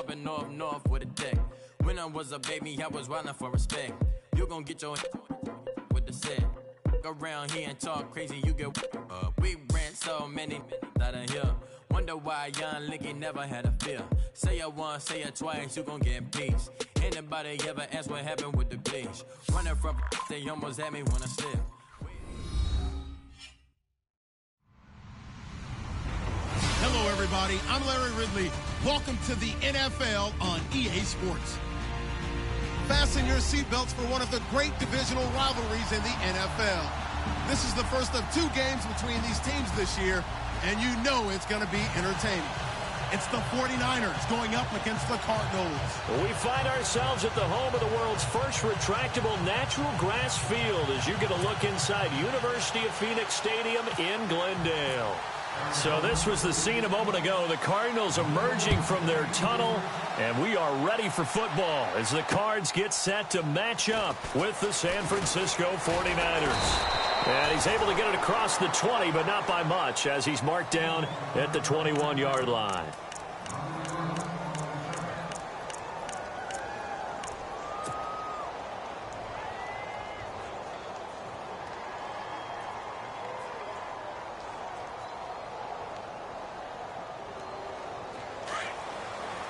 up in north with a deck. When I was a baby, I was wildin' for respect. You gon' get your with the set. Around here and talk crazy, you get we ran so many out of here. Wonder why young Licky never had a fear. Say it once, say it twice, you gon' get peace. Anybody ever ask what happened with the bleach? Running from they almost had me wanna slip. Hello, everybody. I'm Larry Ridley. Welcome to the NFL on EA Sports. Fasten your seatbelts for one of the great divisional rivalries in the NFL. This is the first of 2 games between these teams this year, and you know it's going to be entertaining. It's the 49ers going up against the Cardinals. We find ourselves at the home of the world's first retractable natural grass field as you get a look inside University of Phoenix Stadium in Glendale. So this was the scene a moment ago. The Cardinals emerging from their tunnel, and we are ready for football as the Cards get set to match up with the San Francisco 49ers. And he's able to get it across the 20, but not by much, as he's marked down at the 21-yard line.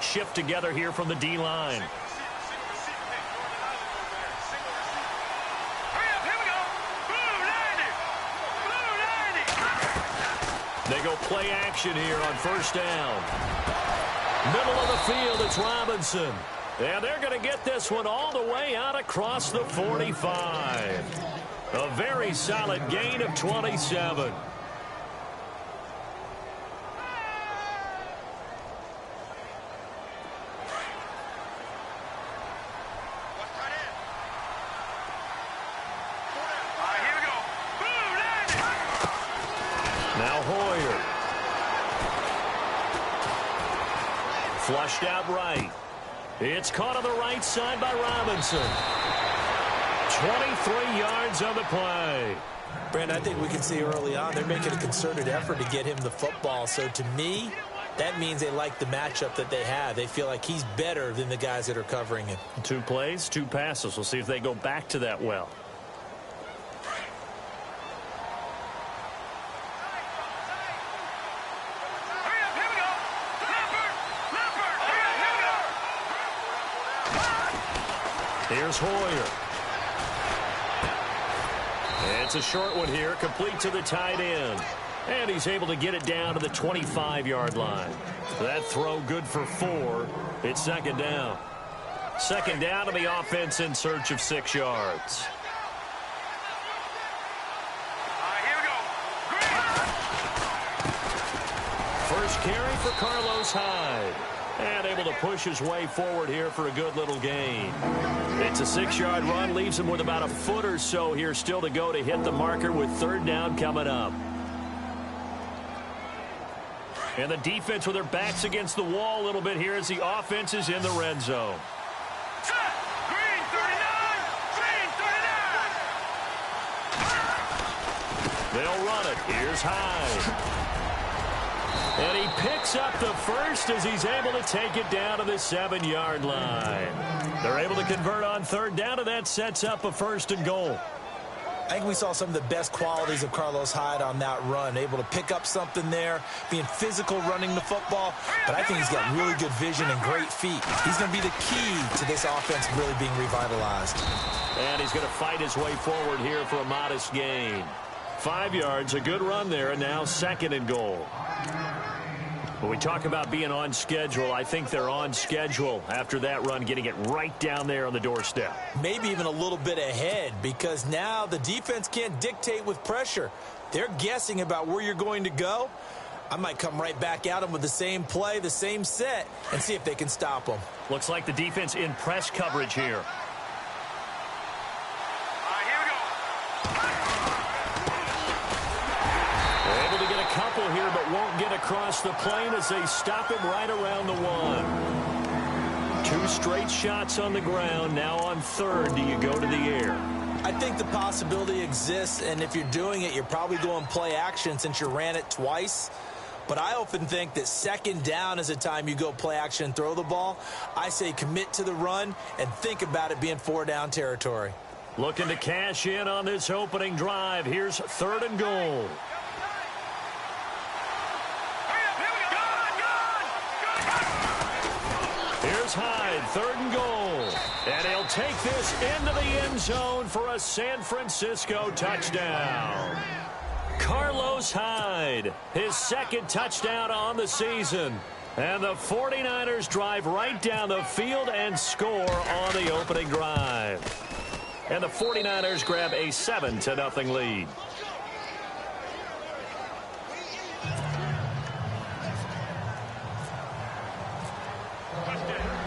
Shift together here from the D-line. They go play action here on first down. Middle of the field, it's Robinson. And they're going to get this one all the way out across the 45. A very solid gain of 27. Flushed out right. It's caught on the right side by Robinson. 23 yards on the play. Brandon, I think we can see early on they're making a concerted effort to get him the football. So to me, that means they like the matchup that they have. They feel like he's better than the guys that are covering him. 2 plays, 2 passes. We'll see if they go back to that well. Here's Hoyer. It's a short one here, complete to the tight end. And he's able to get it down to the 25-yard line. That throw good for 4. It's second down. Second down to the offense in search of 6 yards. Here we go. First carry for Carlos Hyde. And able to push his way forward here for a good little gain. It's a 6-yard run, leaves him with about a foot or so here still to go to hit the marker with third down coming up. And the defense with their backs against the wall a little bit here as the offense is in the red zone. Green 39! Green 39! They'll run it. Here's Hyde. And he picks up the first as he's able to take it down to the 7-yard line. They're able to convert on third down, and that sets up a 1st and goal. I think we saw some of the best qualities of Carlos Hyde on that run. Able to pick up something there, being physical running the football. But I think he's got really good vision and great feet. He's going to be the key to this offense really being revitalized. And he's going to fight his way forward here for a modest gain. 5 yards, a good run there, and now 2nd and goal. When we talk about being on schedule, I think they're on schedule after that run, getting it right down there on the doorstep. Maybe even a little bit ahead, because now the defense can't dictate with pressure. They're guessing about where you're going to go. I might come right back at them with the same play, the same set, and see if they can stop them. Looks like the defense in press coverage here. Couple here, but won't get across the plane as they stop him right around the 1. 2 straight shots on the ground. Now on third, do you go to the air? I think the possibility exists, and if you're doing it, you're probably going play action since you ran it twice. But I often think that second down is a time you go play action and throw the ball. I say commit to the run and think about it being 4-down territory. Looking to cash in on this opening drive. Here's 3rd and goal. Here's Hyde, 3rd and goal. And he'll take this into the end zone for a San Francisco touchdown. Carlos Hyde, his 2nd touchdown on the season. And the 49ers drive right down the field and score on the opening drive. And the 49ers grab a 7-0 lead.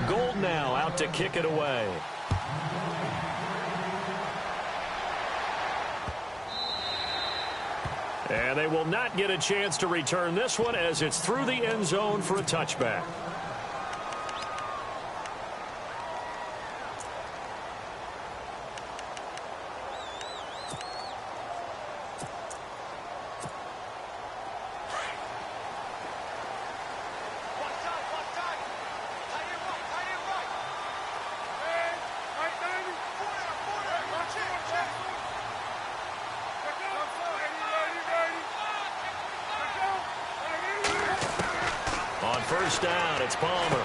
Gold now out to kick it away. And they will not get a chance to return this one as it's through the end zone for a touchback. On first down, it's Palmer.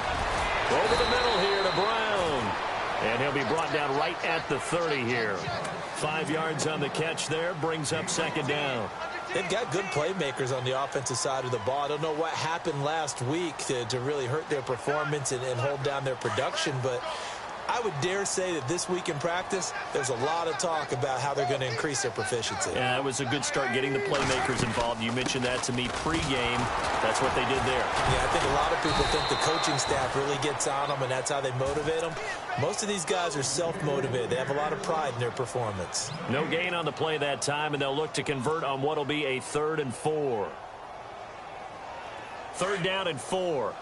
Over the middle here to Brown. And he'll be brought down right at the 30 here. 5 yards on the catch there, brings up 2nd down. They've got good playmakers on the offensive side of the ball. I don't know what happened last week to really hurt their performance and hold down their production, but I would dare say that this week in practice, there's a lot of talk about how they're going to increase their proficiency. Yeah, it was a good start getting the playmakers involved. You mentioned that to me pregame. That's what they did there. Yeah, I think a lot of people think the coaching staff really gets on them, and that's how they motivate them. Most of these guys are self-motivated. They have a lot of pride in their performance. No gain on the play that time, and they'll look to convert on what will be a 3rd and 4. 3rd down and 4.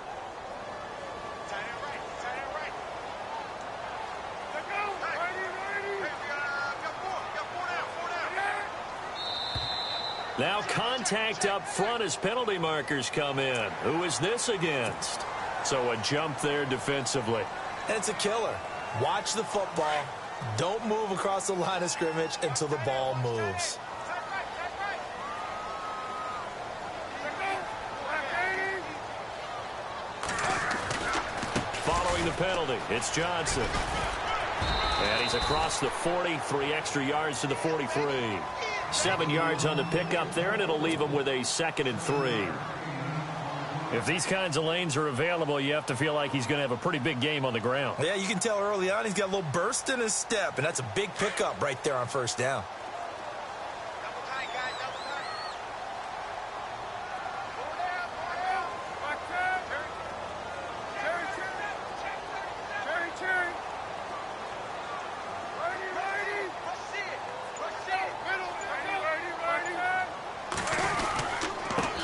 Now contact up front as penalty markers come in. Who is this against? So a jump there defensively. And it's a killer. Watch the football. Don't move across the line of scrimmage until the ball moves. Following the penalty, it's Johnson. And he's across the 40, 3 extra yards to the 43. 7 yards on the pickup there, and it'll leave him with a 2nd and 3. If these kinds of lanes are available, you have to feel like he's going to have a pretty big game on the ground. Yeah, you can tell early on he's got a little burst in his step, and that's a big pickup right there on first down.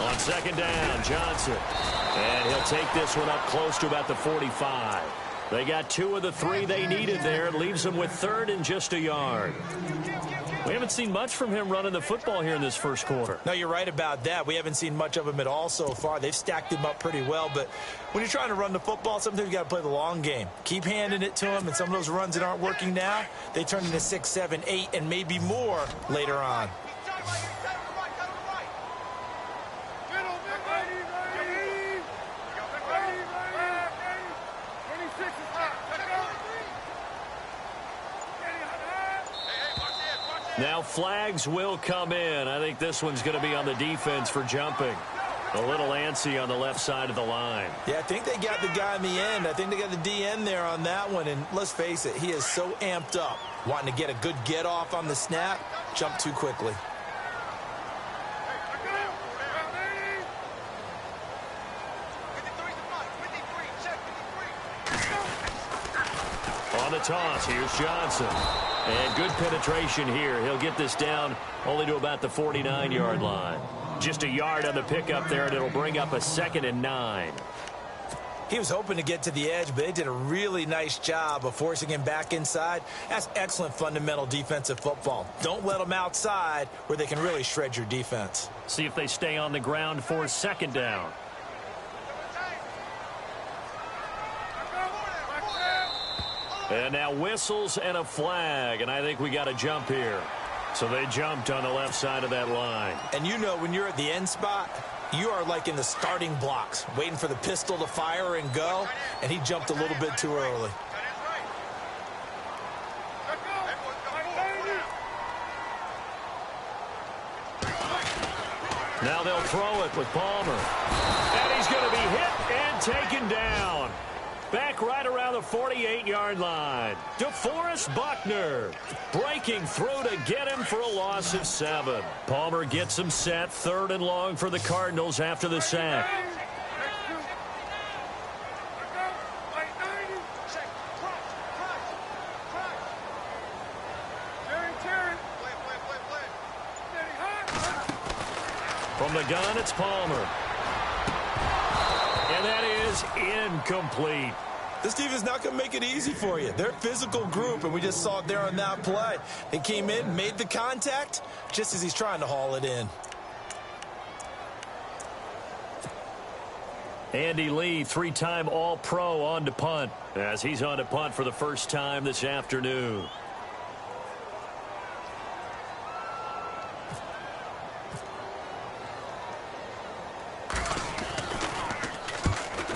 On 2nd down, Johnson. And he'll take this one up close to about the 45. They got 2 of the 3 they needed there. It leaves them with 3rd and just a yard. We haven't seen much from him running the football here in this first quarter. No, you're right about that. We haven't seen much of him at all so far. They've stacked him up pretty well, but when you're trying to run the football, sometimes you got to play the long game. Keep handing it to him, and some of those runs that aren't working now, they turn into 6, 7, 8, and maybe more later on. Now flags will come in. I think this one's going to be on the defense for jumping. A little antsy on the left side of the line. Yeah, I think they got the guy in the end. I think they got the DN there on that one. And let's face it, he is so amped up, wanting to get a good get off on the snap, jump too quickly. On the toss, here's Johnson. And good penetration here. He'll get this down only to about the 49-yard line. Just a yard on the pickup there, and it'll bring up a 2nd and 9. He was hoping to get to the edge, but they did a really nice job of forcing him back inside. That's excellent fundamental defensive football. Don't let them outside where they can really shred your defense. See if they stay on the ground for second down. And now whistles and a flag, and I think we got a jump here. So they jumped on the left side of that line. And you know when you're at the end spot, you are like in the starting blocks, waiting for the pistol to fire and go, and he jumped a little bit too early. Now they'll throw it with Palmer. And he's going to be hit and taken down. Back right around the 48-yard line. DeForest Buckner breaking through to get him for a loss of 7. Palmer gets him set, 3rd and long for the Cardinals after the sack. From the gun, it's Palmer. And that is incomplete. This defense is not going to make it easy for you. They're a physical group, and we just saw it there on that play. They came in, made the contact, just as he's trying to haul it in. Andy Lee, 3-time All-Pro on to punt, as he's on to punt for the first time this afternoon.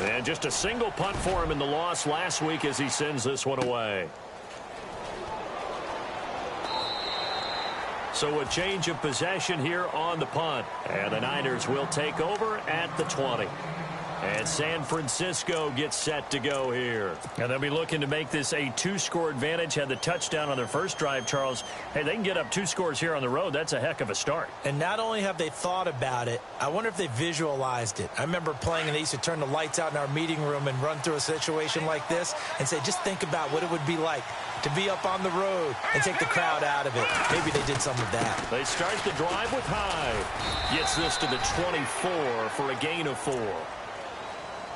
And just a single punt for him in the loss last week as he sends this one away. So a change of possession here on the punt. And the Niners will take over at the 20. And San Francisco gets set to go here. And they'll be looking to make this a 2-score advantage. Had the touchdown on their first drive, Charles. Hey, they can get up 2 scores here on the road. That's a heck of a start. And not only have they thought about it, I wonder if they visualized it. I remember playing and they used to turn the lights out in our meeting room and run through a situation like this and say, just think about what it would be like to be up on the road and take the crowd out of it. Maybe they did some of that. They start the drive with Hyde. Gets this to the 24 for a gain of 4.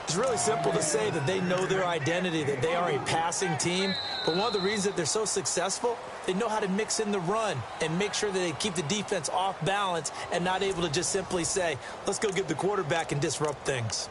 It's really simple to say that they know their identity, that they are a passing team. But one of the reasons that they're so successful, they know how to mix in the run and make sure that they keep the defense off balance and not able to just simply say, let's go get the quarterback and disrupt things.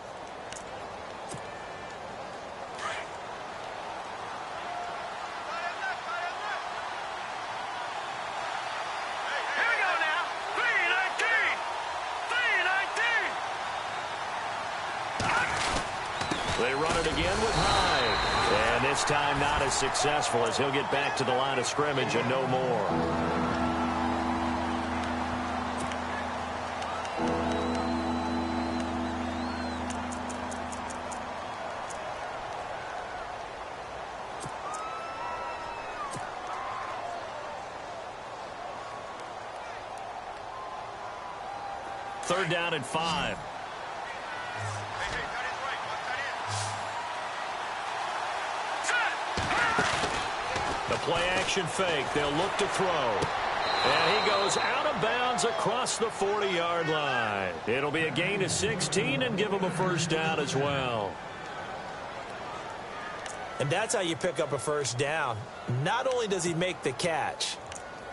They run it again with Hyde. And this time not as successful as he'll get back to the line of scrimmage and no more. Third down and 5. The play-action fake. They'll look to throw. And he goes out of bounds across the 40-yard line. It'll be a gain of 16 and give him a first down as well. And that's how you pick up a first down. Not only does he make the catch,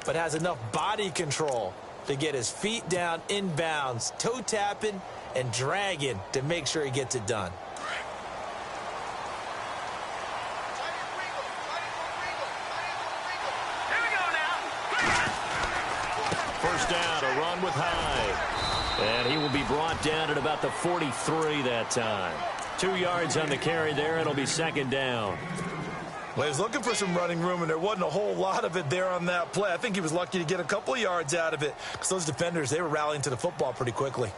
but has enough body control to get his feet down inbounds, toe tapping and dragging to make sure he gets it done. First down, a run with Hyde. And he will be brought down at about the 43 that time. 2 yards on the carry there. It'll be second down. Well, he was looking for some running room, and there wasn't a whole lot of it there on that play. I think he was lucky to get a couple of yards out of it because those defenders, they were rallying to the football pretty quickly.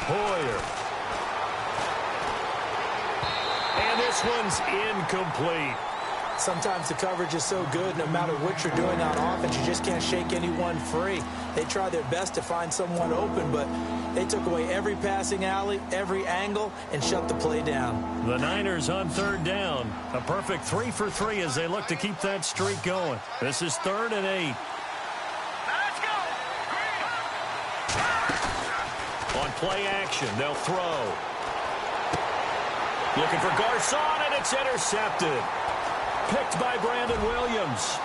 Hoyer. And this one's incomplete. Sometimes the coverage is so good, no matter what you're doing on offense, you just can't shake anyone free. They try their best to find someone open, but they took away every passing alley, every angle, and shut the play down. The Niners on third down. A perfect 3 for 3 as they look to keep that streak going. This is 3rd and 8. Let's go. On play action, they'll throw. Looking for Garcon, and it's intercepted. Picked by Brandon Williams.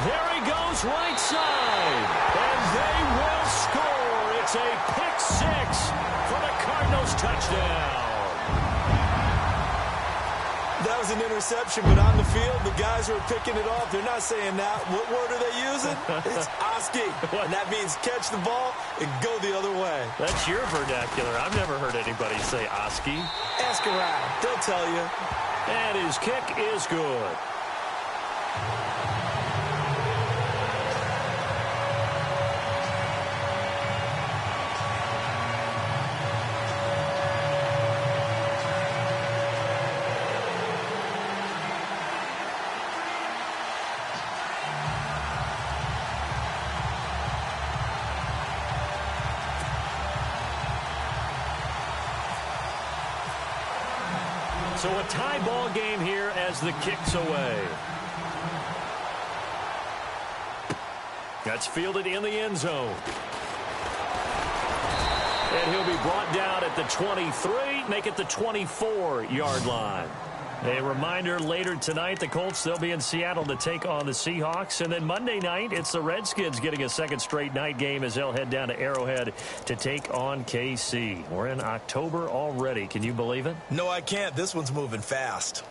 There he goes, right side. And they will score. It's a pick 6 for the Cardinals touchdown. That was an interception, but on the field, the guys who are picking it off, they're not saying that. What word are they using? It's Oski. And that means catch the ball and go the other way. That's your vernacular. I've never heard anybody say Oski. Ask around. They'll tell you. And his kick is good. So a tie ball game here as the kick's away. That's fielded in the end zone. And he'll be brought down at the 23, make it the 24-yard line. A reminder, later tonight, the Colts, they'll be in Seattle to take on the Seahawks. And then Monday night, it's the Redskins getting a second straight night game as they'll head down to Arrowhead to take on KC. We're in October already. Can you believe it? No, I can't. This one's moving fast.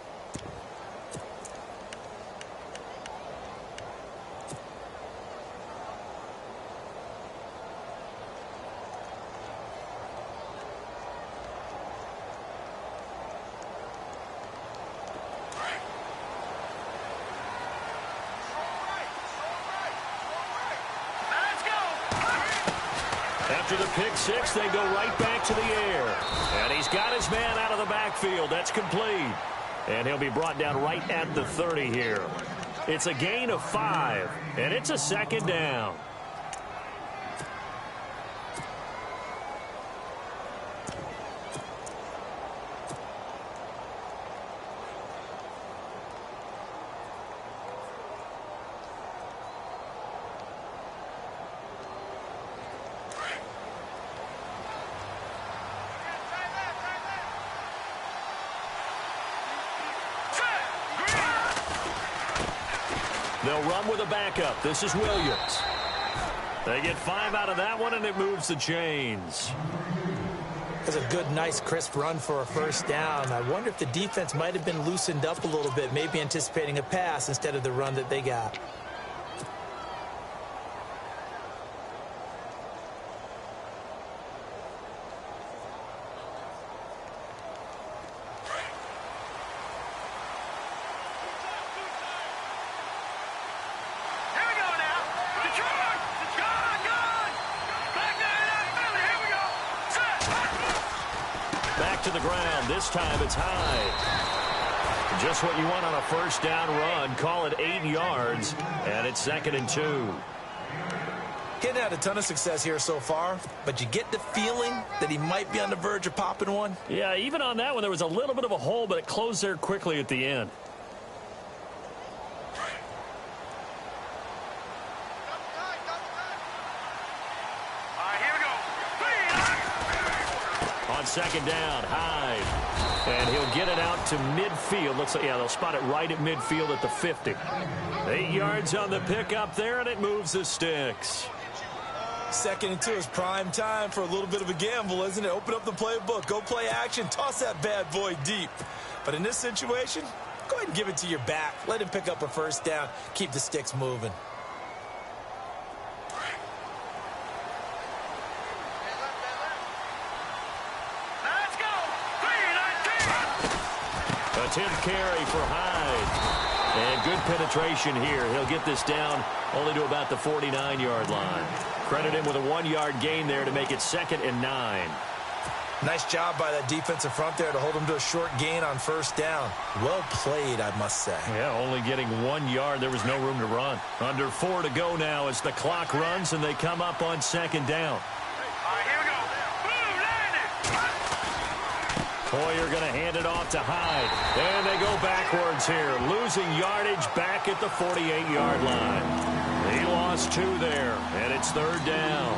After the pick 6, they go right back to the air. And he's got his man out of the backfield. That's complete. And he'll be brought down right at the 30 here. It's a gain of 5, and it's a second down. They'll run with a backup. This is Williams. They get 5 out of that one, and it moves the chains. That's a good, nice, crisp run for a first down. I wonder if the defense might have been loosened up a little bit, maybe anticipating a pass instead of the run that they got. To the ground. This time it's high. Just what you want on a first down run. Call it 8 yards, and it's 2nd and 2. Getting had a ton of success here so far, but you get the feeling that he might be on the verge of popping one. Yeah, even on that one, there was a little bit of a hole, but it closed there quickly at the end. On second down, Hyde. And he'll get it out to midfield. Looks like, yeah, they'll spot it right at midfield at the 50. 8 yards on the pickup there, and it moves the sticks. 2nd and 2 is prime time for a little bit of a gamble, isn't it? Open up the playbook, go play action, toss that bad boy deep. But in this situation, go ahead and give it to your back. Let him pick up a first down, keep the sticks moving. A 10th carry for Hyde. And good penetration here. He'll get this down only to about the 49-yard line. Credit him with a 1-yard gain there to make it 2nd and 9. Nice job by that defensive front there to hold them to a short gain on first down. Well played, I must say. Yeah, only getting 1 yard. There was no room to run. Under 4 to go now as the clock runs and they come up on second down. All right, here we go. Boom, landed. Hoyer going to hand it off to Hyde. And they go backwards here, losing yardage back at the 48-yard line. He lost 2 there, and it's third down.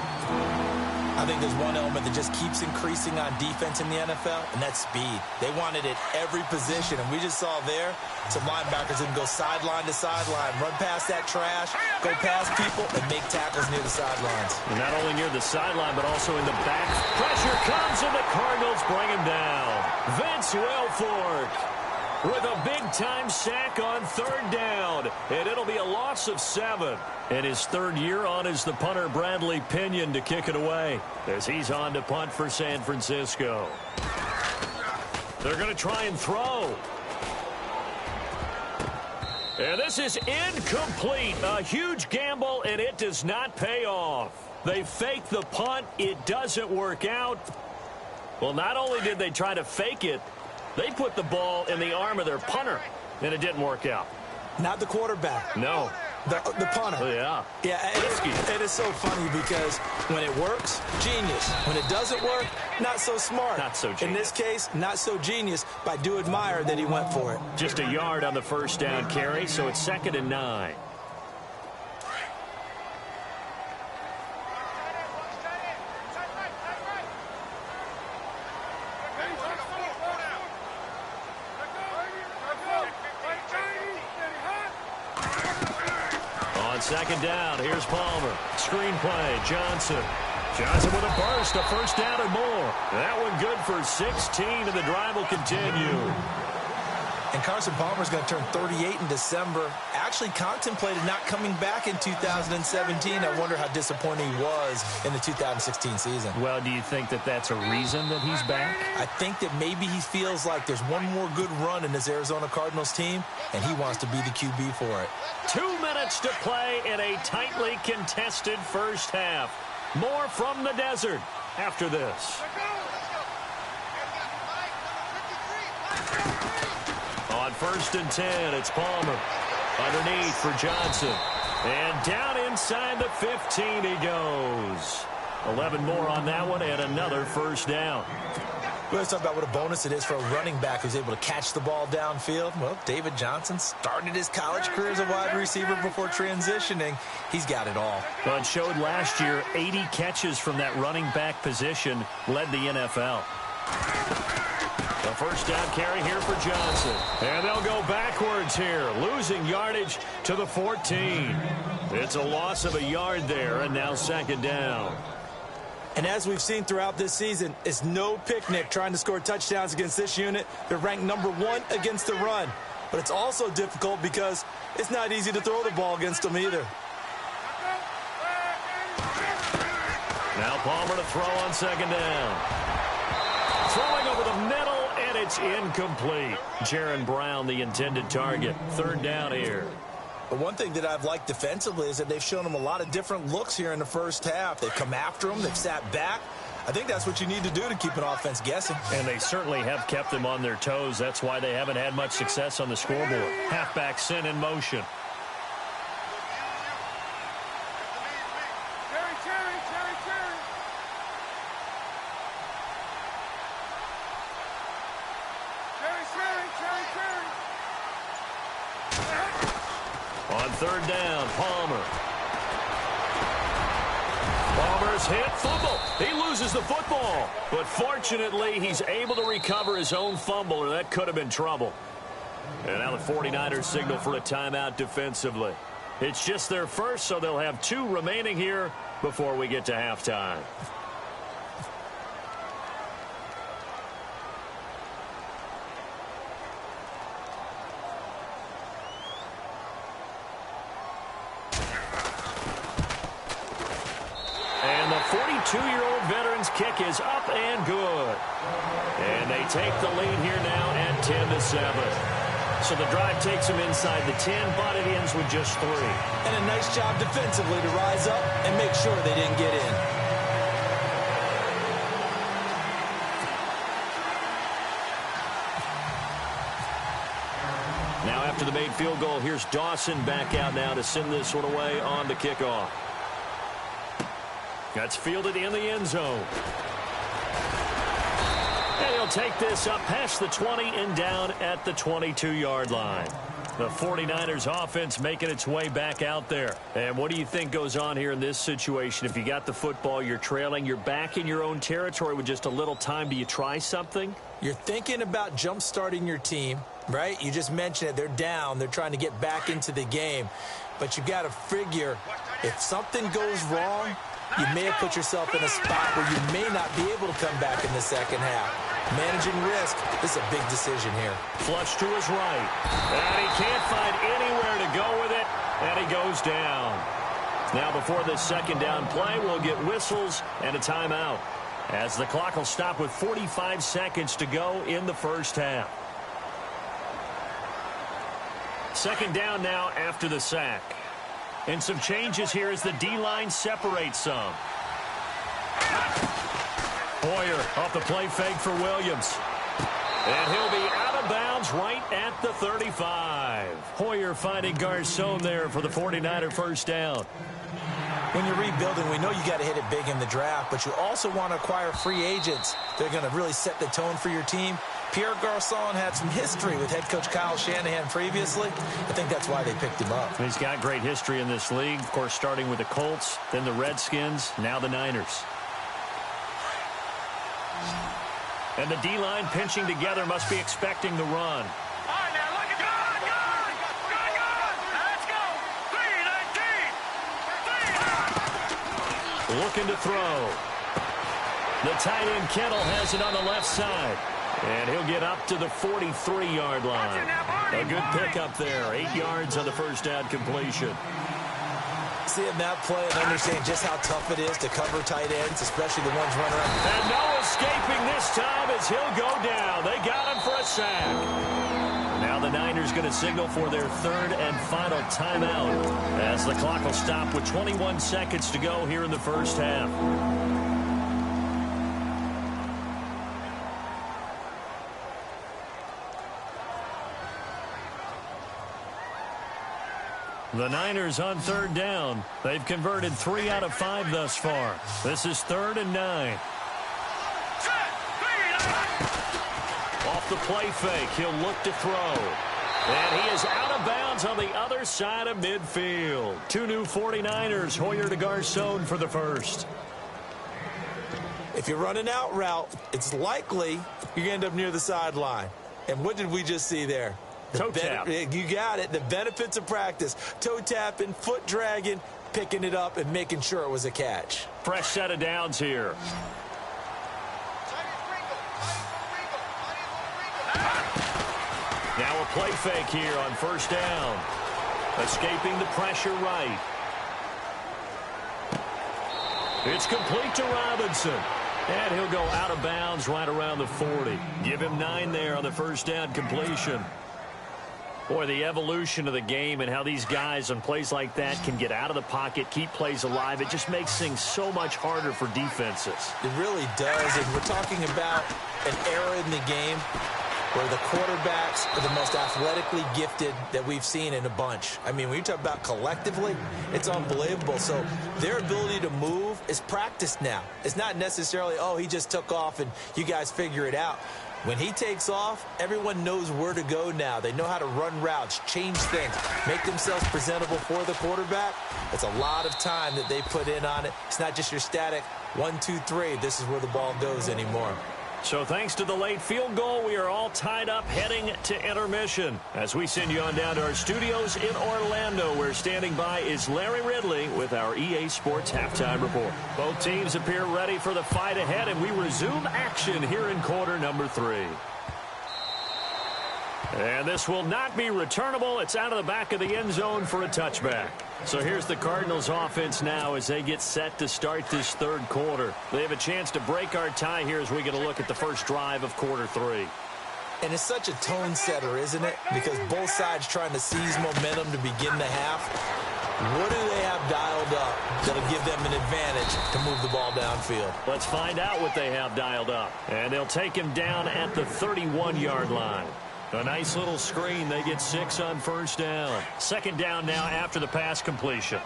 I think there's one element that just keeps increasing on defense in the NFL, and that's speed. They want it at every position, and we just saw there some linebackers that can go sideline to sideline, run past that trash, go past people, and make tackles near the sidelines. And not only near the sideline, but also in the back. Pressure comes, and the Cardinals bring him down. Vince Wilfork with a big-time sack on third down, and it'll be a loss of 7. And his third year on is the punter Bradley Pinion to kick it away as he's on to punt for San Francisco. They're going to try and throw. And this is incomplete. A huge gamble, and it does not pay off. They fake the punt. It doesn't work out. Well, not only did they try to fake it, they put the ball in the arm of their punter, and it didn't work out. Not the quarterback. No. The punter. Yeah. Yeah, it is so funny because when it works, genius. When it doesn't work, not so smart. Not so genius. In this case, not so genius, but I do admire that he went for it. Just a yard on the first down carry, so it's 2nd and 9. Second down, here's Palmer. Screen play, Johnson. Johnson with a burst, a first down and more. That one good for 16, and the drive will continue. And Carson Palmer's going to turn 38 in December. Actually contemplated not coming back in 2017. I wonder how disappointing he was in the 2016 season. Well, do you think that that's a reason that he's back? I think that maybe he feels like there's one more good run in this Arizona Cardinals team, and he wants to be the QB for it. 2 minutes to play in a tightly contested first half. More from the desert after this. On 1st and 10, it's Palmer. Underneath for Johnson. And down inside the 15 he goes. 11 more on that one and another first down. We always talk about what a bonus it is for a running back who's able to catch the ball downfield. Well, David Johnson started his college career as a wide receiver before transitioning. He's got it all. Well, it showed last year 80 catches from that running back position led the NFL. The first down carry here for Johnson. And they'll go backwards here, losing yardage to the 14. It's a loss of a yard there, and now 2nd down. And as we've seen throughout this season, it's no picnic trying to score touchdowns against this unit. They're ranked number 1 against the run. But it's also difficult because it's not easy to throw the ball against them either. Now Palmer to throw on 2nd down. Throwing over the middle, and it's incomplete. Jaron Brown, the intended target. 3rd down here. But one thing that I've liked defensively is that they've shown him a lot of different looks here in the first half. They've come after him. They've sat back. I think that's what you need to do to keep an offense guessing. And they certainly have kept them on their toes. That's why they haven't had much success on the scoreboard. Halfback sent in motion. On 3rd down, Palmer. Palmer's hit, fumble. He loses the football. But fortunately, he's able to recover his own fumble, or that could have been trouble. And now the 49ers signal for a timeout defensively. It's just their first, so they'll have 2 remaining here before we get to halftime. And the 42-year-old veteran's kick is up and good. And they take the lead here now at 10-7. So the drive takes them inside the 10, but it ends with just 3. And a nice job defensively to rise up and make sure they didn't get in. made field goal. Here's Dawson back out now to send this one away on the kickoff. That's fielded in the end zone. And he'll take this up past the 20 and down at the 22-yard line. The 49ers offense making its way back out there. And what do you think goes on here in this situation? If you got the football, you're trailing, you're back in your own territory with just a little time. Do you try something? You're thinking about jump-starting your team, right? You just mentioned it. They're down. They're trying to get back into the game. But you got to figure if something goes wrong, you may have put yourself in a spot where you may not be able to come back in the second half. Managing risk, this is a big decision here. Flush to his right. And he can't find anywhere to go with it, and he goes down. Now before this second down play, we'll get whistles and a timeout, as the clock will stop with 45 seconds to go in the first half. Second down now after the sack. And some changes here as the D-line separates some. Hoyer off the play fake for Williams. And he'll be out of bounds right at the 35. Hoyer finding Garcon there for the 49er first down. When you're rebuilding, we know you got to hit it big in the draft, but you also want to acquire free agents. They're going to really set the tone for your team. Pierre Garcon had some history with head coach Kyle Shanahan previously. I think that's why they picked him up. He's got great history in this league, of course, starting with the Colts, then the Redskins, now the Niners. And the D-line pinching together must be expecting the run. All right, now look at that. Good. Let's go. 3-19. Looking to throw. The tight end Kittle has it on the left side. And he'll get up to the 43-yard line. A good pickup there. 8 yards on the first down completion. Seeing that play and understand just how tough it is to cover tight ends, especially the ones running around. And no escaping this time as he'll go down. They got him for a sack. Now the Niners going to signal for their third and final timeout as the clock will stop with 21 seconds to go here in the first half. The Niners on third down. They've converted 3 out of 5 thus far. This is 3rd and 9. Off the play fake, he'll look to throw. And he is out of bounds on the other side of midfield. 2 new 49ers, Hoyer to Garcon for the first. If you're running out route, it's likely you're going to end up near the sideline. And what did we just see there? Toe tap. You got it. The benefits of practice. Toe tapping, foot dragging, picking it up, and making sure it was a catch. Fresh set of downs here. Now a play fake here on first down. Escaping the pressure right. It's complete to Robinson. And he'll go out of bounds right around the 40. Give him 9 there on the first down completion. Boy, the evolution of the game and how these guys on plays like that can get out of the pocket, keep plays alive, it just makes things so much harder for defenses. It really does. And we're talking about an era in the game where the quarterbacks are the most athletically gifted that we've seen in a bunch. I mean, when you talk about collectively, it's unbelievable. So their ability to move is practiced now. It's not necessarily, oh, he just took off and you guys figure it out. When he takes off, everyone knows where to go now. They know how to run routes, change things, make themselves presentable for the quarterback. It's a lot of time that they put in on it. It's not just your static 1, 2, 3. This is where the ball goes anymore. So thanks to the late field goal, we are all tied up heading to intermission. As we send you on down to our studios in Orlando, where standing by is Larry Ridley with our EA Sports Halftime Report. Both teams appear ready for the fight ahead, and we resume action here in quarter number 3. And this will not be returnable. It's out of the back of the end zone for a touchback. So here's the Cardinals offense now as they get set to start this third quarter. They have a chance to break our tie here as we get a look at the first drive of quarter 3. And it's such a tone setter, isn't it? Because both sides trying to seize momentum to begin the half. What do they have dialed up that'll give them an advantage to move the ball downfield? Let's find out what they have dialed up. And they'll take him down at the 31-yard line. A nice little screen. They get 6 on first down. Second down now after the pass completion.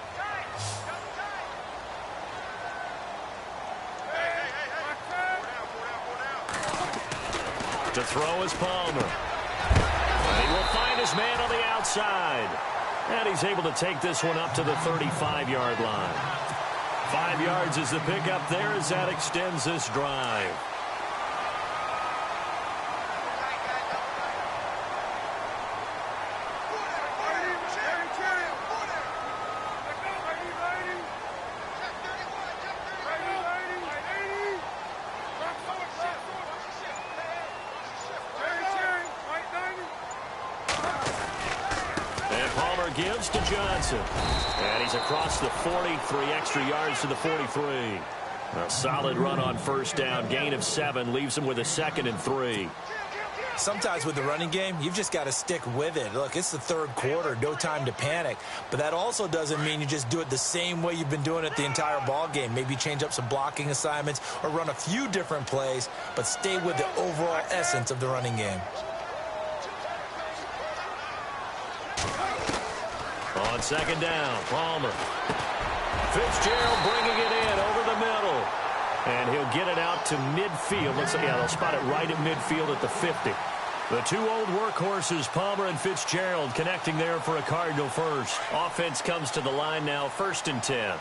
To throw is Palmer. And he will find his man on the outside. And he's able to take this one up to the 35-yard line. 5 yards is the pickup there as that extends this drive. Gives to Johnson. And he's across the 40, 3 extra yards to the 43. A solid run on first down. Gain of 7 leaves him with a 2nd and 3. Sometimes with the running game, you've just got to stick with it. Look, it's the third quarter, no time to panic. But that also doesn't mean you just do it the same way you've been doing it the entire ball game. Maybe change up some blocking assignments or run a few different plays, but stay with the overall essence of the running game. On second down, Palmer. Fitzgerald bringing it in over the middle. And he'll get it out to midfield. Let's see, yeah, they'll spot it right at midfield at the 50. The 2 old workhorses, Palmer and Fitzgerald, connecting there for a Cardinal first. Offense comes to the line now, 1st and 10.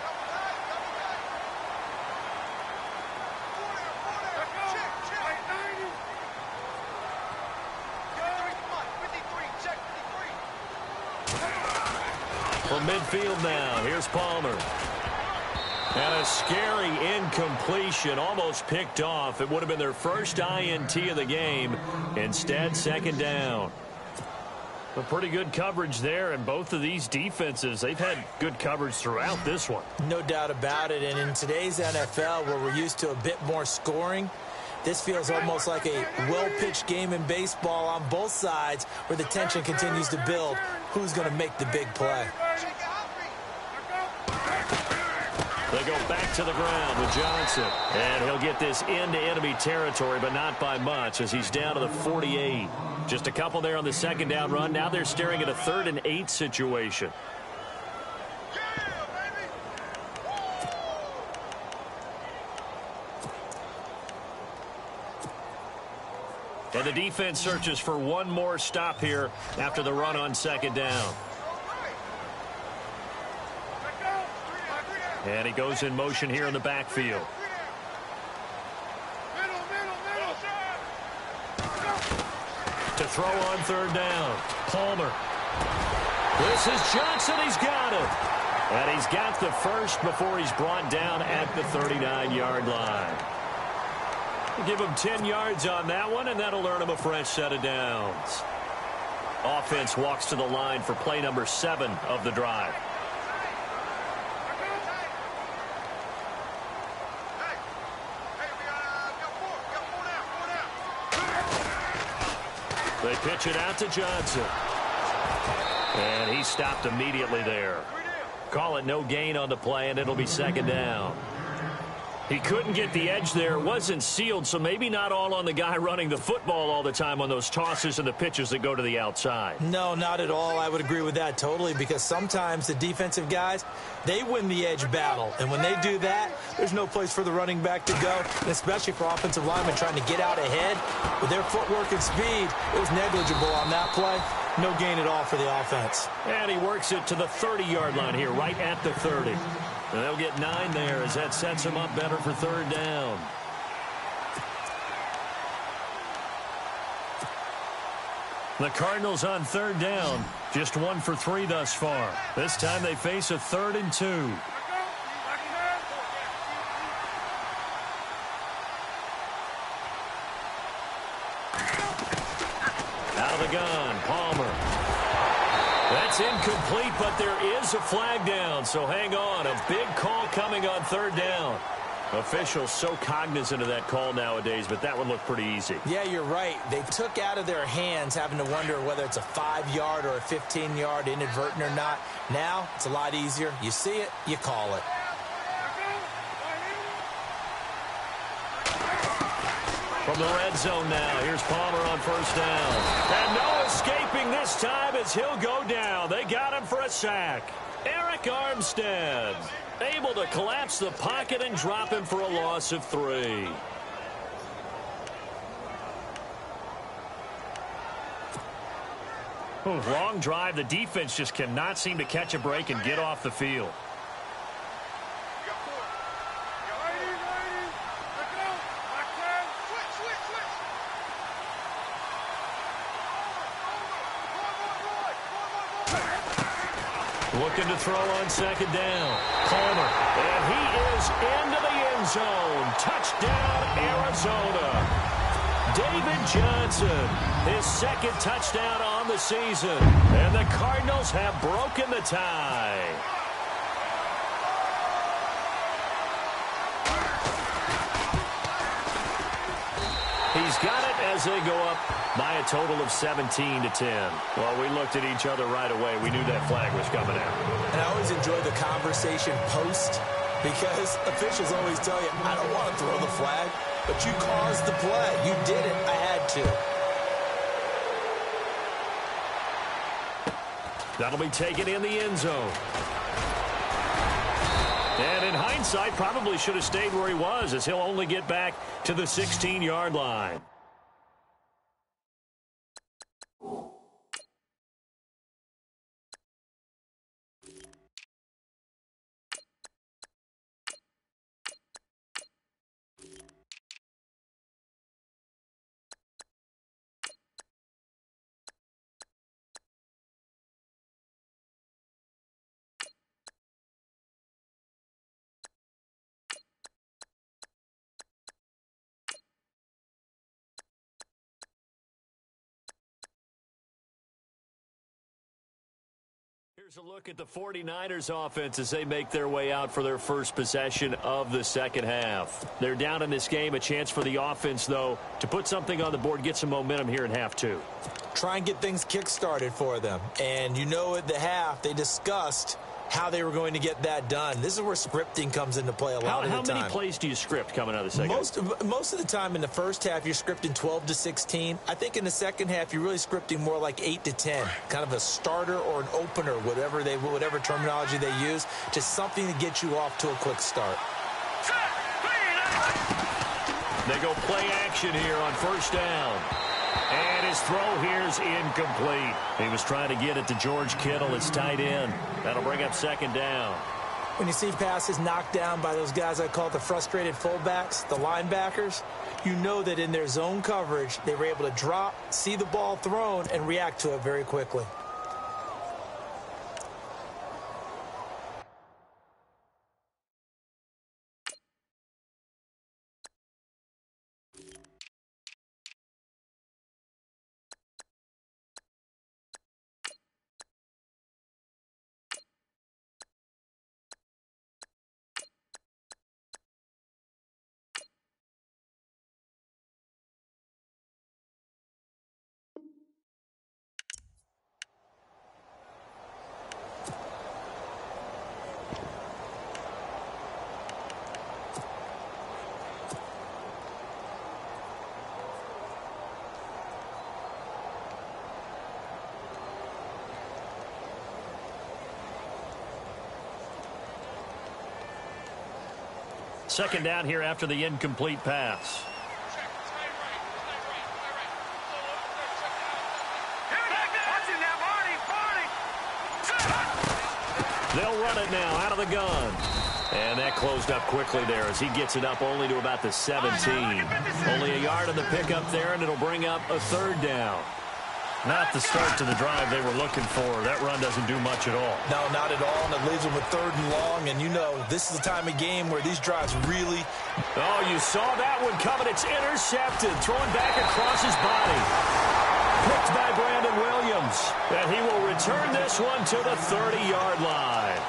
From midfield now, here's Palmer. And a scary incompletion, almost picked off. It would have been their first INT of the game. Instead, second down. A pretty good coverage there, and both of these defenses, they've had good coverage throughout this one. No doubt about it, and in today's NFL, where we're used to a bit more scoring, this feels almost like a well-pitched game in baseball on both sides where the tension continues to build. Who's going to make the big play? They go back to the ground with Johnson. And he'll get this into enemy territory, but not by much as he's down to the 48. Just a couple there on the second down run. Now they're staring at a 3rd and 8 situation. And the defense searches for one more stop here after the run on second down. And he goes in motion here in the backfield. To throw on 3rd down. Palmer. This is Johnson. He's got it. And he's got the first before he's brought down at the 39-yard line. Give him 10 yards on that one, and that'll earn him a fresh set of downs. Offense walks to the line for play number 7 of the drive. They pitch it out to Johnson. And he stopped immediately there. Call it no gain on the play, and it'll be second down. He couldn't get the edge there. It wasn't sealed, so maybe not all on the guy running the football all the time on those tosses and the pitches that go to the outside. No, not at all. I would agree with that totally, because sometimes the defensive guys, they win the edge battle. And when they do that, there's no place for the running back to go, and especially for offensive linemen trying to get out ahead. With their footwork and speed, it was negligible on that play. No gain at all for the offense. And he works it to the 30-yard line here, right at the 30. And they'll get 9 there as that sets him up better for 3rd down. The Cardinals on 3rd down, just 1 for 3 thus far. This time they face a 3rd and 2. Out of the gun, Palmer. That's incomplete, but there is a flag down, so hang on. A big call coming on 3rd down. Officials so cognizant of that call nowadays, but that one looked pretty easy. Yeah, you're right. They took out of their hands having to wonder whether it's a 5-yard or a 15-yard inadvertent or not. Now, it's a lot easier. You see it, you call it. From the red zone now, here's Palmer on first down. And no escaping this time as he'll go down. They got him for a sack. Eric Armstead able to collapse the pocket and drop him for a loss of 3. Long drive. The defense just cannot seem to catch a break and get off the field. Looking to throw on second down. Palmer. And he is into the end zone. Touchdown, Arizona. David Johnson, his second touchdown on the season. And the Cardinals have broken the tie. He's got it as they go up by a total of 17-10. Well, we looked at each other right away. We knew that flag was coming out. And I always enjoy the conversation post because officials always tell you, I don't want to throw the flag, but you caused the play. You did it. I had to. That'll be taken in the end zone. And in hindsight, probably should have stayed where he was as he'll only get back to the 16-yard line. Here's a look at the 49ers offense as they make their way out for their first possession of the second half. They're down in this game. A chance for the offense, though, to put something on the board, get some momentum here in half 2. Try and get things kick-started for them. And you know at the half, they discussed how they were going to get that done. This is where scripting comes into play a lot of the time. How many plays do you script coming out of the second half? Most of the time in the first half, you're scripting 12 to 16. I think in the second half, you're really scripting more like 8 to 10. Kind of a starter or an opener, whatever terminology they use. Just something to get you off to a quick start. They go play action here on first down. And his throw here is incomplete. He was trying to get it to George Kittle, his tight end. That'll bring up second down. When you see passes knocked down by those guys I call the frustrated fullbacks, the linebackers, you know that in their zone coverage, they were able to drop, see the ball thrown, and react to it very quickly. Second down here after the incomplete pass. They'll run it now out of the gun. And that closed up quickly there as he gets it up only to about the 17. Only a yard on the pickup there, and it'll bring up a third down. Not the start to the drive they were looking for. That run doesn't do much at all. No, not at all, and it leaves them with third and long. And you know, this is the time of game where these drives really... Oh, you saw that one coming. It's intercepted. Thrown back across his body. Picked by Brandon Williams. And he will return this one to the 30-yard line.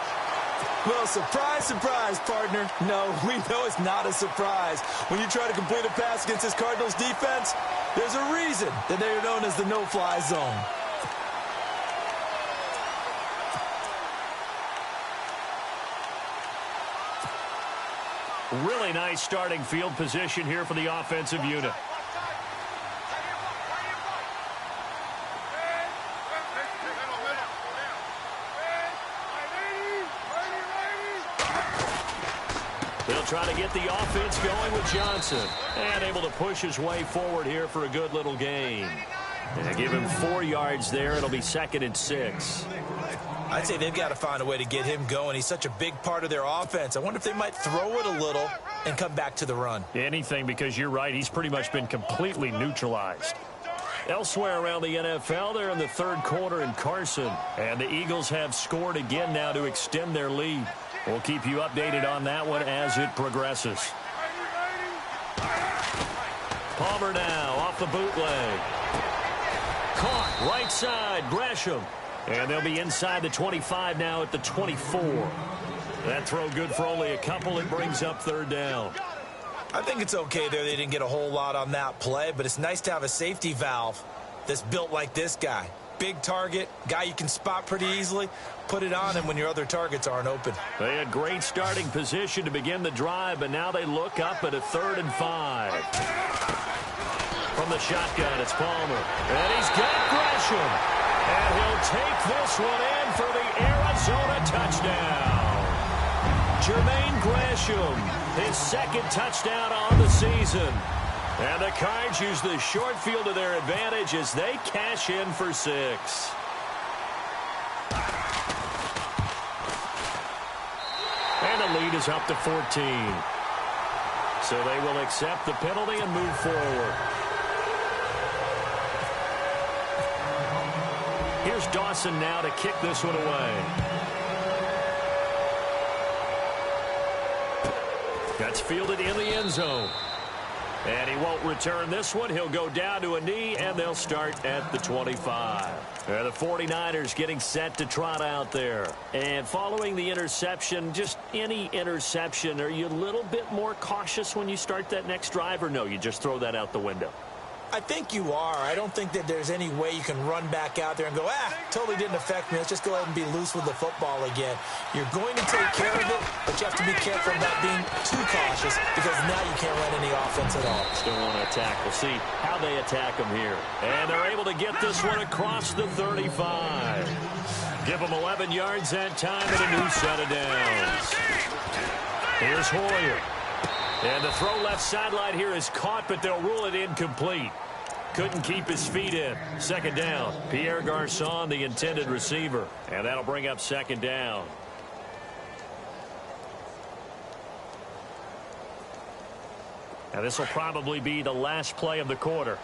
Well, surprise, surprise, partner. No, we know it's not a surprise. When you try to complete a pass against this Cardinals defense, there's a reason that they're known as the no-fly zone. Really nice starting field position here for the offensive unit. They'll try to get the offense going with Johnson. And able to push his way forward here for a good little gain. And give him 4 yards there. It'll be 2nd and 6. I'd say they've got to find a way to get him going. He's such a big part of their offense. I wonder if they might throw it a little and come back to the run. Anything, because you're right. He's pretty much been completely neutralized. Elsewhere around the NFL, they're in the 3rd quarter in Carson. And the Eagles have scored again now to extend their lead. We'll keep you updated on that one as it progresses. Palmer now off the bootleg. Caught right side, Gresham. And they'll be inside the 25 now at the 24. That throw good for only a couple. It brings up 3rd down. I think it's okay there. They didn't get a whole lot on that play, but it's nice to have a safety valve that's built like this guy. Big target, guy you can spot pretty easily. Put it on him when your other targets aren't open. They had great starting position to begin the drive, but now they look up at a 3rd and 5. From the shotgun, it's Palmer. And he's got Gresham. And he'll take this one in for the Arizona touchdown. Jermaine Gresham, his 2nd touchdown on the season. And the Cards use the short field to their advantage as they cash in for 6. And the lead is up to 14. So they will accept the penalty and move forward. Here's Dawson now to kick this one away. That's fielded in the end zone. And he won't return this one. He'll go down to a knee, and they'll start at the 25. And the 49ers getting set to trot out there. And following the interception, just any interception, are you a little bit more cautious when you start that next drive, or no, you just throw that out the window? I think you are. I don't think that there's any way you can run back out there and go, totally didn't affect me. Let's just go ahead and be loose with the football again. You're going to take care of it, but you have to be careful about being too cautious because now you can't run any offense at all. Still want to attack. We'll see how they attack them here. And they're able to get this one across the 35. Give them 11 yards that time and a new set of downs. Here's Hoyer. And the throw left sideline here is caught, but they'll rule it incomplete. Couldn't keep his feet in. 2nd down. Pierre Garçon, the intended receiver. And that'll bring up 2nd down. Now this will probably be the last play of the quarter.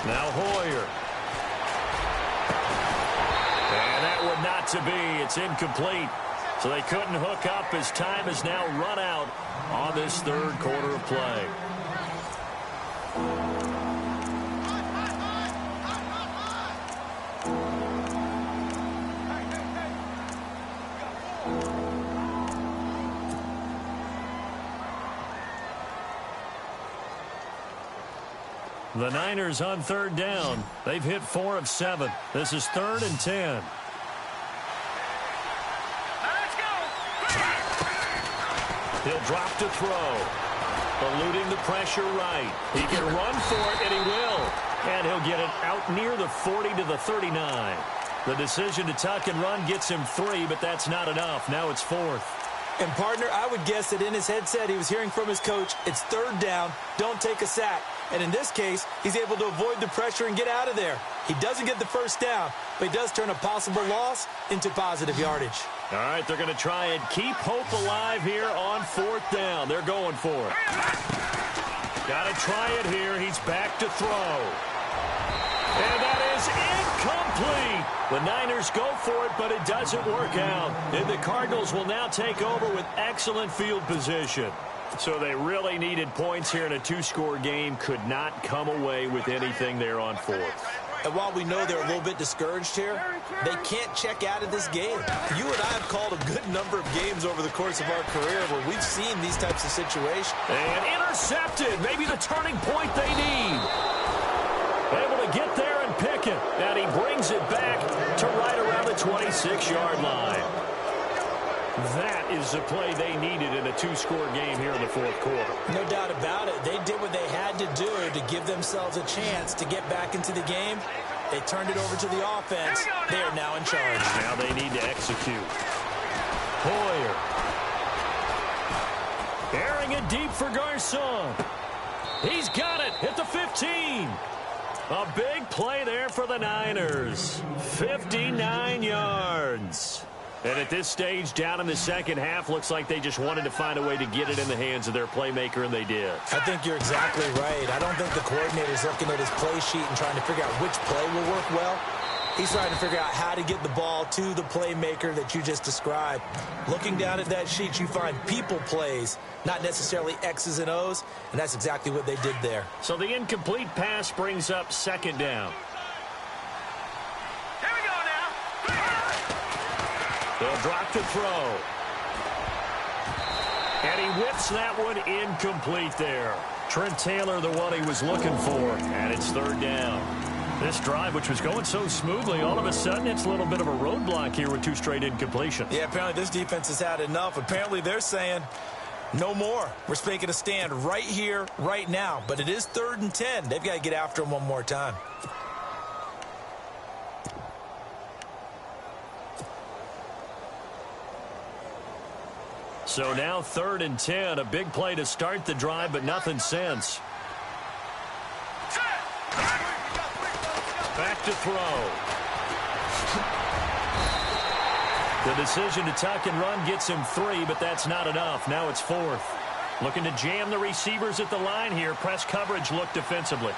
Now Hoyer. And that would not to be. It's incomplete. So they couldn't hook up as time has now run out on this 3rd quarter of play. The Niners on 3rd down. They've hit 4 of 7. This is 3rd and 10. He'll drop to throw. Eluding the pressure right. He can run for it, and he will. And he'll get it out near the 40 to the 39. The decision to tuck and run gets him 3, but that's not enough. Now it's 4th. And, partner, I would guess that in his headset he was hearing from his coach, it's 3rd down, don't take a sack. And in this case, he's able to avoid the pressure and get out of there. He doesn't get the 1st down, but he does turn a possible loss into positive yardage. All right, they're going to try and keep hope alive here on 4th down. They're going for it. Got to try it here. He's back to throw. And that is incomplete. The Niners go for it, but it doesn't work out. And the Cardinals will now take over with excellent field position. So they really needed points here in a 2-score game. Could not come away with anything there on 4th. And while we know they're a little bit discouraged here, they can't check out of this game. You and I have called a good number of games over the course of our career where we've seen these types of situations. And intercepted. Maybe the turning point they need. Able to get there and pick it. And he brings it back to right around the 26-yard line. That is the play they needed in a two-score game here in the fourth quarter. No doubt about it. They did what they had to do to give themselves a chance to get back into the game. They turned it over to the offense. They are now in charge. Now they need to execute. Hoyer. Airing it deep for Garcon. He's got it at the 15. A big play there for the Niners. 59 yards. And at this stage, down in the second half, looks like they just wanted to find a way to get it in the hands of their playmaker, and they did. I think you're exactly right. I don't think the coordinator's looking at his play sheet and trying to figure out which play will work well. He's trying to figure out how to get the ball to the playmaker that you just described. Looking down at that sheet, you find people plays, not necessarily X's and O's, and that's exactly what they did there. So the incomplete pass brings up second down. Here we go now. They'll drop to throw. And he whips that one incomplete there. Trent Taylor, the one he was looking for, and it's third down. This drive, which was going so smoothly, all of a sudden it's a little bit of a roadblock here with two straight incompletions. Yeah, apparently this defense has had enough. Apparently they're saying no more. We're making a stand right here, right now. But it is 3rd and 10. They've got to get after him one more time. So now 3rd and 10, a big play to start the drive, but nothing since. Back to throw. The decision to tuck and run gets him 3, but that's not enough. Now it's 4th. Looking to jam the receivers at the line here. Press coverage look defensively.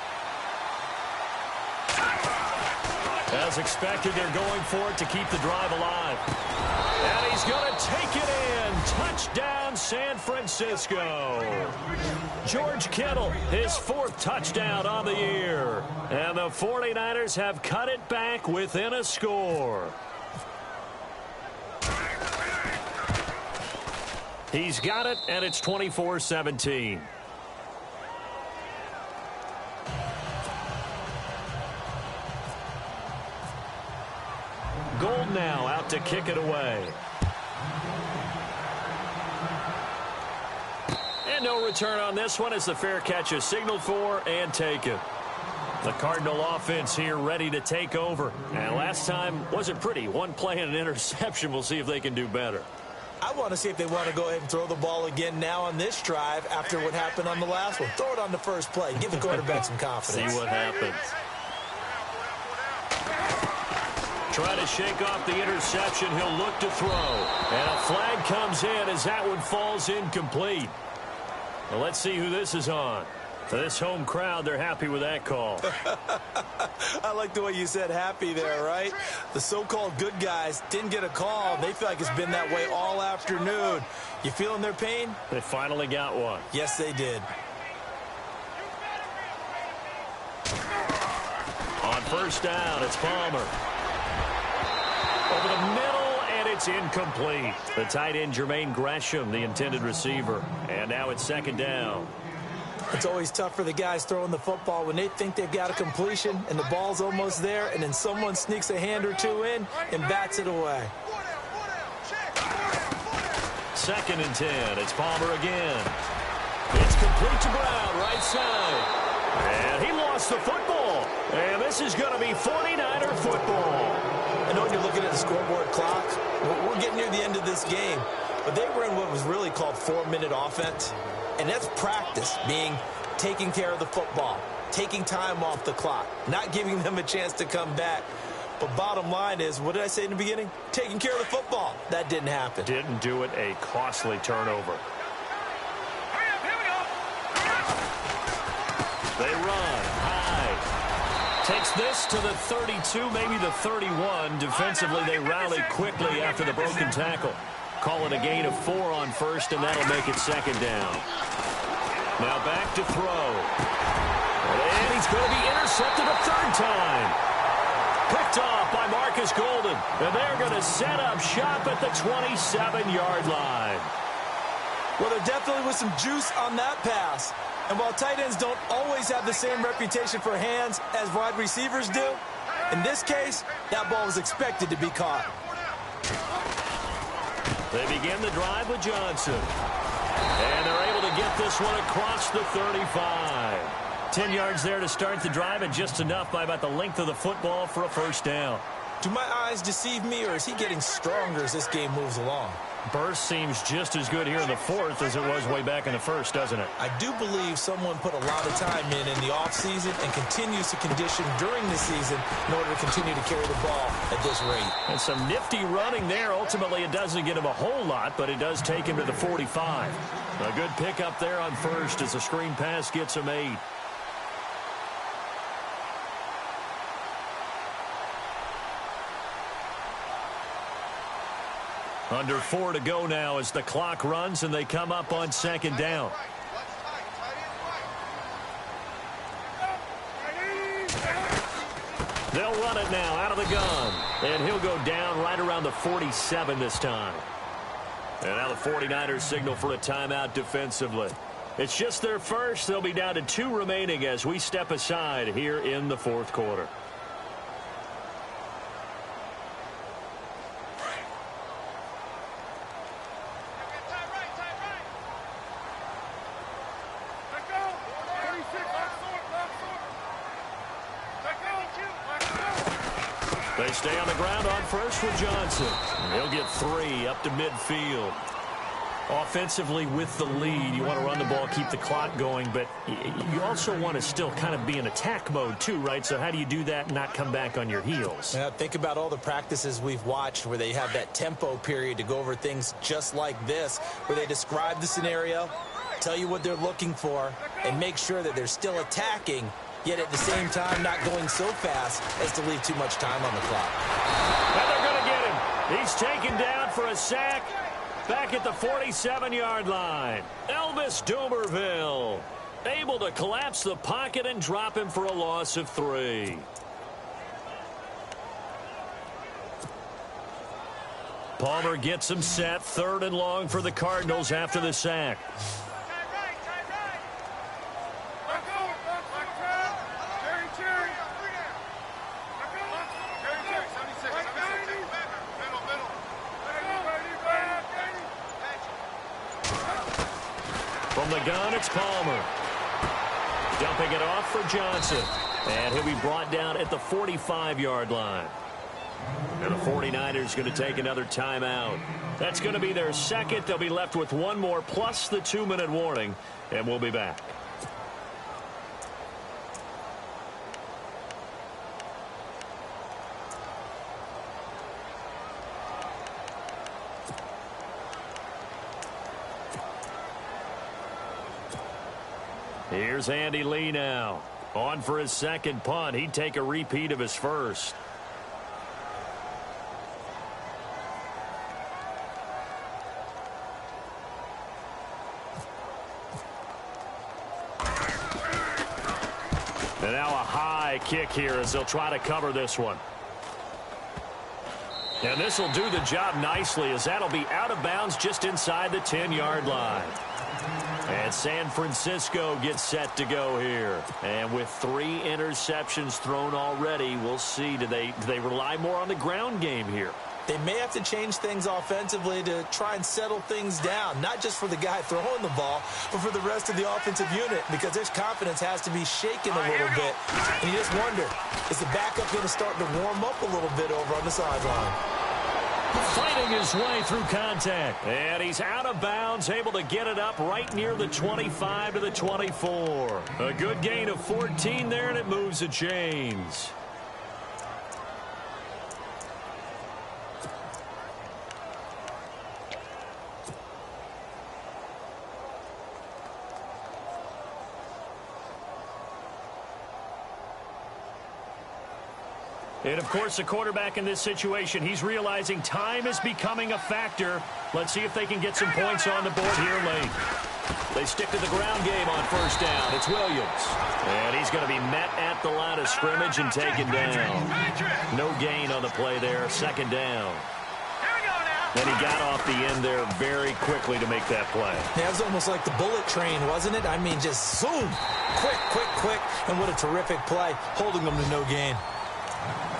As expected, they're going for it to keep the drive alive. And he's going to take it in. Touchdown, San Francisco. George Kittle, his 4th touchdown on the year. And the 49ers have cut it back within a score. He's got it, and it's 24-17. Gold now out to kick it away. And no return on this one as the fair catch is signaled for and taken. The Cardinal offense here ready to take over. And last time wasn't pretty. One play and an interception. We'll see if they can do better. I want to see if they want to go ahead and throw the ball again now on this drive after what happened on the last one. Throw it on the first play. Give the quarterback some confidence. See what happens. Try to shake off the interception. He'll look to throw. And a flag comes in as that one falls incomplete. Well, let's see who this is on. This home crowd, they're happy with that call. I like the way you said happy there, right? The so-called good guys didn't get a call. They feel like it's been that way all afternoon. You feeling their pain? They finally got one. Yes, they did. On first down, it's Palmer. Over the middle, and it's incomplete. The tight end, Jermaine Gresham, the intended receiver. And now it's second down. It's always tough for the guys throwing the football when they think they've got a completion and the ball's almost there, and then someone sneaks a hand or two in and bats it away. 2nd and 10. It's Palmer again. It's complete to Brown, right side. And he lost the football. And this is going to be 49er football. I know when you're looking at the scoreboard clock, we're getting near the end of this game, but they were in what was really called 4-minute offense. And that's practice, being taking care of the football, taking time off the clock, not giving them a chance to come back. But bottom line is, what did I say in the beginning? Taking care of the football. That didn't happen. Didn't do it. A costly turnover. They run high. Takes this to the 32, maybe the 31. Defensively, they rally quickly after the broken tackle. Call it a gain of 4 on first, and that'll make it second down. Now back to throw. And he's going to be intercepted a 3rd time. Picked off by Marcus Golden. And they're going to set up shop at the 27-yard line. Well, there definitely was some juice on that pass. And while tight ends don't always have the same reputation for hands as wide receivers do, in this case, that ball was expected to be caught. They begin the drive with Johnson. And they're able to get this one across the 35. 10 yards there to start the drive, and just enough by about the length of the football for a first down. Do my eyes deceive me, or is he getting stronger as this game moves along? Burst seems just as good here in the fourth as it was way back in the first, doesn't it? I do believe someone put a lot of time in the offseason and continues to condition during the season in order to continue to carry the ball at this rate. And some nifty running there. Ultimately, it doesn't get him a whole lot, but it does take him to the 45. A good pickup there on first as the screen pass gets him 8. Under 4 to go now as the clock runs and they come up on second down. They'll run it now out of the gun. And he'll go down right around the 47 this time. And now the 49ers signal for a timeout defensively. It's just their first. They'll be down to 2 remaining as we step aside here in the fourth quarter. They stay on the ground on first with Johnson. He'll get 3 up to midfield. Offensively with the lead, you want to run the ball, keep the clock going, but you also want to still kind of be in attack mode too, right? So how do you do that and not come back on your heels? Yeah, think about all the practices we've watched where they have that tempo period to go over things just like this, where they describe the scenario, tell you what they're looking for, and make sure that they're still attacking, yet at the same time not going so fast as to leave too much time on the clock. And they're going to get him. He's taken down for a sack back at the 47-yard line. Elvis Dumerville able to collapse the pocket and drop him for a loss of 3. Palmer gets him set. 3rd and long for the Cardinals after the sack. From the gun, it's Palmer. Dumping it off for Johnson. And he'll be brought down at the 45-yard line. And the 49ers going to take another timeout. That's going to be their second. They'll be left with 1 more plus the 2-minute warning. And we'll be back. Here's Andy Lee now. On for his second punt. He'd take a repeat of his first. And now a high kick here as they'll try to cover this one. And this will do the job nicely as that'll be out of bounds just inside the 10-yard line. And San Francisco gets set to go here. And with 3 interceptions thrown already, we'll see. Do they rely more on the ground game here? They may have to change things offensively to try and settle things down, not just for the guy throwing the ball, but for the rest of the offensive unit, because their confidence has to be shaken a little bit. And you just wonder, is the backup going to start to warm up a little bit over on the sideline? Fighting his way through contact. And he's out of bounds, able to get it up right near the 25 to the 24. A good gain of 14 there, and it moves the chains. And, of course, the quarterback in this situation, he's realizing time is becoming a factor. Let's see if they can get some points on the board here late. They stick to the ground game on first down. It's Williams. And he's going to be met at the line of scrimmage and taken down. No gain on the play there. Second down. And he got off the end there very quickly to make that play. Yeah, it was almost like the bullet train, wasn't it? I mean, just zoom. Quick, quick, quick. And what a terrific play, holding them to no gain.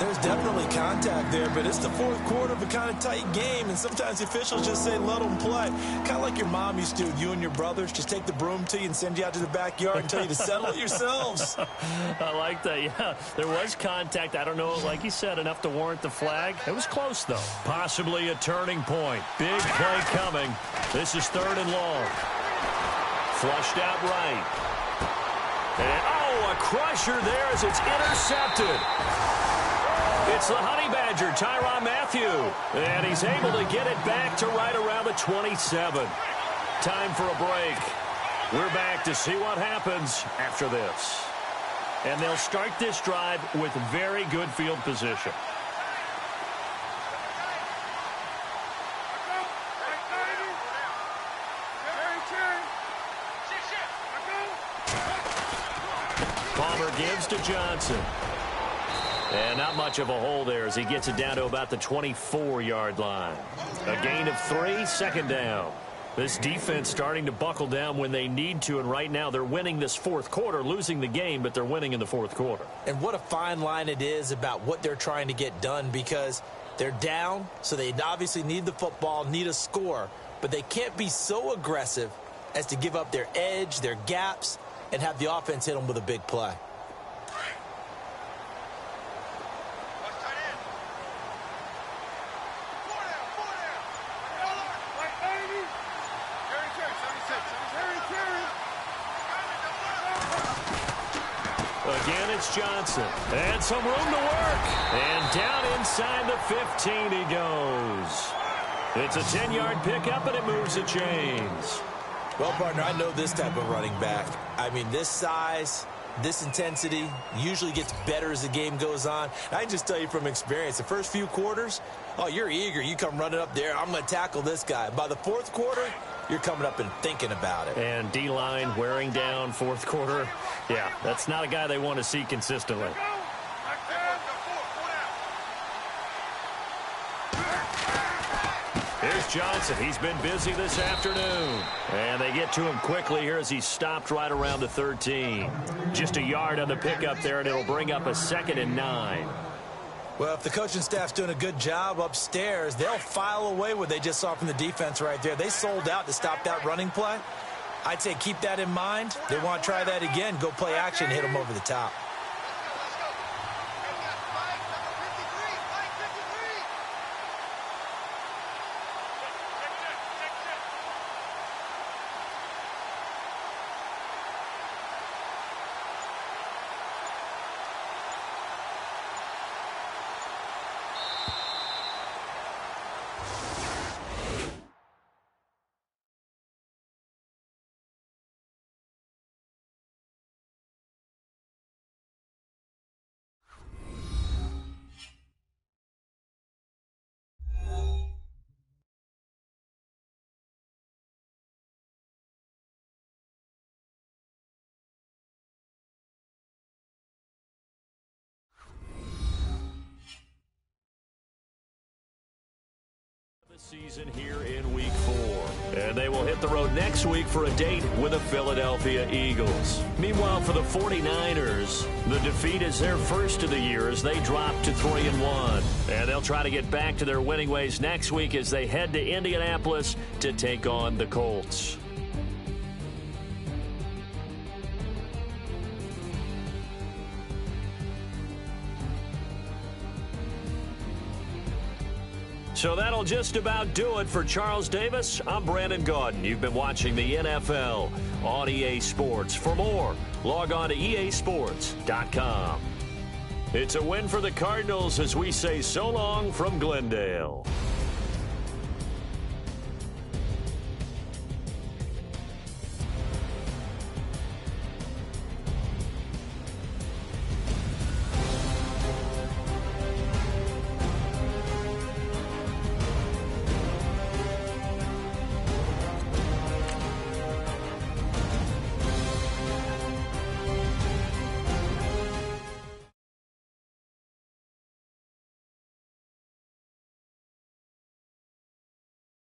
There's definitely contact there, but it's the fourth quarter of a kind of tight game, and sometimes the officials just say let them play. Kind of like your mom used to with you and your brothers. Just take the broom to you and send you out to the backyard and tell you to settle it yourselves. I like that, yeah. There was contact. I don't know, like you said, enough to warrant the flag. It was close, though. Possibly a turning point. Big play coming. This is 3rd and long. Flushed out right. And, oh, a crusher there as it's intercepted. It's the Honey Badger, Tyrann Mathieu. And he's able to get it back to right around the 27. Time for a break. We're back to see what happens after this. And they'll start this drive with very good field position. Palmer gives to Johnson. And not much of a hole there as he gets it down to about the 24-yard line. A gain of 3, 2nd down. This defense starting to buckle down when they need to, and right now they're winning this 4th quarter, losing the game, but they're winning in the 4th quarter. And what a fine line it is about what they're trying to get done, because they're down, so they obviously need the football, need a score, but they can't be so aggressive as to give up their edge, their gaps, and have the offense hit them with a big play. Again, it's Johnson. And some room to work. And down inside the 15 he goes. It's a 10-yard pickup, and it moves the chains. Well, partner, I know this type of running back. I mean, this size, this intensity usually gets better as the game goes on. I can just tell you from experience, the first few quarters, oh, you're eager. You come running up there, I'm going to tackle this guy. By the 4th quarter, you're coming up and thinking about it. And D-line wearing down 4th quarter. Yeah, that's not a guy they want to see consistently. Here's Johnson. He's been busy this afternoon. And they get to him quickly here as he's stopped right around the 13. Just a yard on the pickup there, and it'll bring up a 2nd and 9. Well, if the coaching staff's doing a good job upstairs, they'll file away what they just saw from the defense right there. They sold out to stop that running play. I'd say keep that in mind. They want to try that again. Go play action, hit them over the top. Season here in week 4. And they will hit the road next week for a date with the Philadelphia Eagles. Meanwhile, for the 49ers, the defeat is their first of the year as they drop to 3-1. And they'll try to get back to their winning ways next week as they head to Indianapolis to take on the Colts. So that'll just about do it for Charles Davis. I'm Brandon Gaudin. You've been watching the NFL on EA Sports. For more, log on to easports.com. It's a win for the Cardinals as we say so long from Glendale.